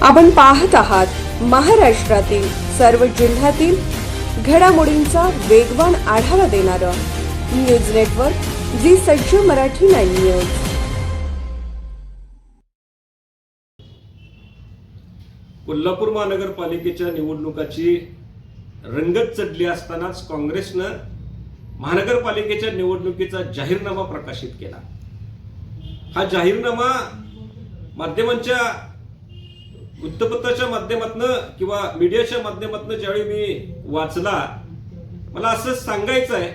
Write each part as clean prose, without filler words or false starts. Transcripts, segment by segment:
आपण पाहत आहात महाराष्ट्रातील सर्व जिल्ह्यातील घडामोडींचा वेगवान आढावा देणारं न्यूज नेटवर्क जी सज्ज मराठी 9 न्यूज। कोल्हापूर महानगरपालिकेच्या निवडणुकाची रंगत चढली असतानाच काँग्रेसनं महानगरपालिकेच्या निवडणुकीचा जाहीरनामा प्रकाशित केला। हा जाहीरनामा माध्यमांच्या वृत्तपत्राच्या माध्यमातून किंवा मीडियाच्या माध्यमातून ज्यावेळी मी वाचला, मला असं सांगायचं आहे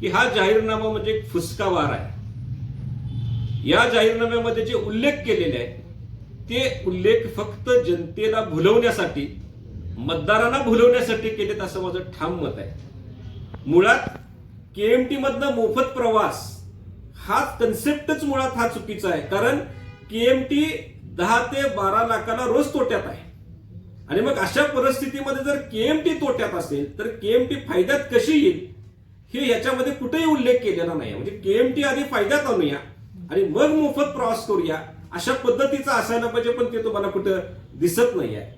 की हा जाहीरनामा म्हणजे एक फुसकावार आहे। या जाहीरनाम्यामध्ये जे उल्लेख केलेले आहेत ते उल्लेख फक्त जनतेला भुलवण्यासाठी, मतदारांना भुलवण्यासाठी केलेत असं माझं ठाम मत आहे। मुळात केएमटी मधनं मोफत प्रवास हा कन्सेप्टच मुळात हा चुकीचा आहे। कारण केएमटी 10 ते 12 लाखाला रोज तोट्यात आहे आणि मग अशा परिस्थितीमध्ये जर केएमटी तोट्यात असेल तर केएमटी फायद्यात कशी येईल हे याच्यामध्ये कुठेही उल्लेख केलेला नाही। म्हणजे केएमटी आधी फायद्यात आणूया आणि मग मोफत प्रवास करूया अशा पद्धतीचा असायला पाहिजे, पण ते तुम्हाला कुठं दिसत नाही आहे।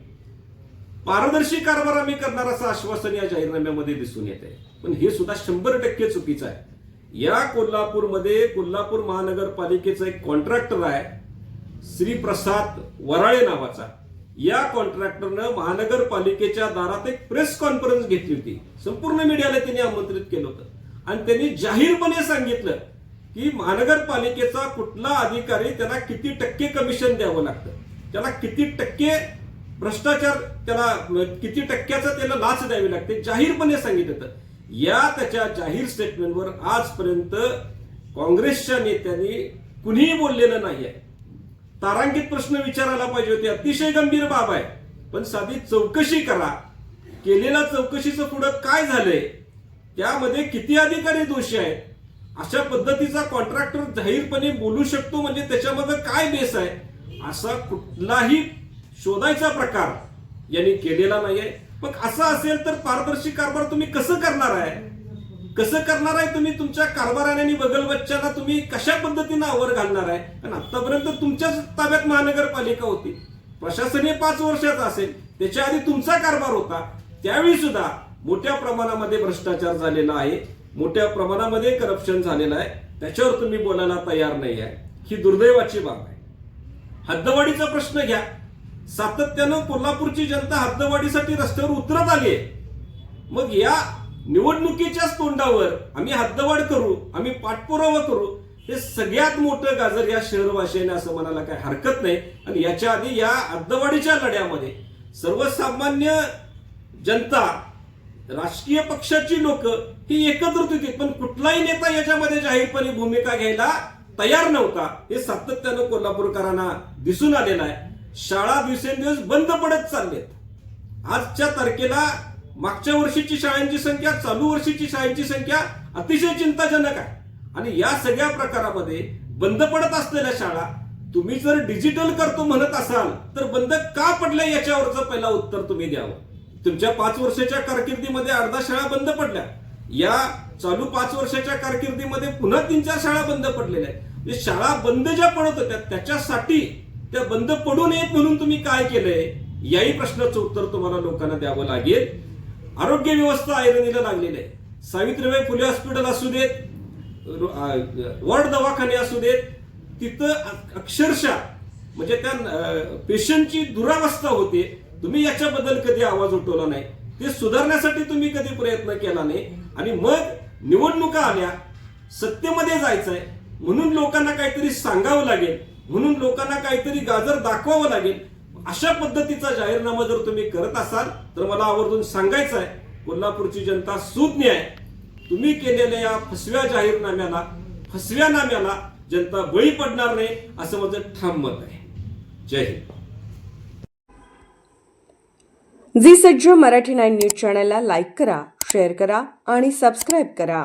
पारदर्शी कारभार आम्ही करणार असं आश्वासन या जाहीरनाम्यामध्ये दिसून येत आहे, पण हे सुद्धा 100% चुकीचं आहे। या कोल्हापूरमध्ये कोल्हापूर महानगरपालिकेचा एक कॉन्ट्रॅक्टर आहे श्री प्रसाद वराळे नावाचा। या कॉन्ट्रॅक्टरनं महानगरपालिकेच्या दारात एक प्रेस कॉन्फरन्स घेतली होती। संपूर्ण मीडियाला त्यांनी आमंत्रित केलं होतं आणि त्यांनी जाहीरपणे सांगितलं की महानगरपालिकेचा कुठला अधिकारी त्याला किती टक्के कमिशन द्यावं लागतं, त्याला किती टक्के भ्रष्टाचार, त्याला किती टक्क्याचा त्याला लाच द्यावी लागते, जाहीरपणे सांगितलं। या त्याच्या जाहीर स्टेटमेंटवर आजपर्यंत काँग्रेसच्या नेत्यांनी कुणीही बोललेलं नाहीये। तारांकित प्रश्न विचारायला पाहिजे होते, अतिशय गंभीर बाब आहे, पण साधी चौकशी करा। केलेल्या चौकशीचं पुढं काय झालंय, त्यामध्ये किती अधिकारी दोषी आहेत, अशा पद्धतीचा कॉन्ट्रॅक्टर जाहीरपणे बोलू शकतो म्हणजे त्याच्यामध्ये काय बेस आहे, असा कुठलाही शोधायचा प्रकार यांनी केलेला नाहीये। मग असं असेल तर पारदर्शी कारभार तुम्ही कसं करणार आहे, कसं करणार आहे तुम्ही? तुमच्या कारभाराने बगलबच्च्याला तुम्ही कशा पद्धतीने आवर घालणार आहे? कारण आतापर्यंत तुमच्याच ताब्यात महानगरपालिका होती, प्रशासन हे 5 वर्षाचं असेल, त्याच्या आधी तुमचा कारभार होता, त्यावेळी सुद्धा मोठ्या प्रमाणामध्ये भ्रष्टाचार झालेला आहे, मोठ्या प्रमाणामध्ये करप्शन झालेलं आहे, त्याच्यावर तुम्ही बोलायला तयार नाही आहे। ही दुर्दैवाची बाब आहे। हद्दवाढीचा प्रश्न घ्या, सातत्यानं कोल्हापूरची जनता हद्दवाढीसाठी रस्त्यावर उतरत आली आहे। मग या निवडणुकीच्याच तोंडावर आम्ही हद्दवाढ करू, आम्ही पाठपुरावा करू, हे सगळ्यात मोठं गाजर या शहरवासियांनी असं म्हणायला काही हरकत नाही। आणि याच्या आधी या हद्दवाढीच्या लढ्यामध्ये सर्वसामान्य जनता, राजकीय पक्षाची लोक ही एकत्रित होती, पण कुठलाही नेता याच्यामध्ये जाहीरपणे भूमिका घ्यायला तयार नव्हता। हे सातत्यानं कोल्हापूरकरांना दिसून आलेलं आहे। शाळा दिवसेंदिवस बंद पडत चाललेत। आजच्या तारखेला मागच्या वर्षीची शाळांची संख्या, चालू वर्षीची शाळांची संख्या अतिशय चिंताजनक आहे। आणि या सगळ्या प्रकारामध्ये बंद पडत असलेल्या शाळा तुम्ही जर डिजिटल करतो म्हणत असाल तर बंद का पडल्या याच्यावरचं पहिला उत्तर तुम्ही द्यावं। तुमच्या 5 वर्षाच्या कारकिर्दीमध्ये अर्धा शाळा बंद पडल्या, या चालू 5 वर्षाच्या कारकिर्दीमध्ये पुन्हा 3-4 शाळा बंद पडलेल्या आहेत। म्हणजे शाळा बंद ज्या पडत होत्या त्याच्यासाठी त्या बंद पडू नयेत म्हणून तुम्ही काय केलंय, याही प्रश्नाचं उत्तर तुम्हाला लोकांना द्यावं लागेल। आरोग्य व्यवस्था ऐरणीला लागलेली आहे। सावित्रीबाई फुले हॉस्पिटल असू देत, वॉर्ड दवाखाने असू देत, तिथं अक्षरशः म्हणजे त्या पेशंटची दुरावस्था होते। तुम्ही याच्याबद्दल कधी आवाज उठवला नाही, ते सुधारण्यासाठी तुम्ही कधी प्रयत्न केला नाही। आणि मग निवडणुका आल्या, सत्तेमध्ये जायचंय म्हणून लोकांना काहीतरी सांगावं लागेल, म्हणून लोकांना काहीतरी गाजर दाखवावं लागेल, अशा पद्धतीचा जाहीरनामा जर तुम्ही करत असाल तर मला आवर्जून सांगायचं आहे, कोल्हापूरची जनता सुज्ञ आहे। तुम्ही केलेल्या या फसव्या जाहीरनाम्याला, फसव्या नाम्याला जनता बळी पडणार नाही असं माझं ठाम मत आहे। जय हिंद। जी सज्ज मराठी 9 न्यूज चॅनलला लाईक करा, शेअर करा आणि सबस्क्राईब करा।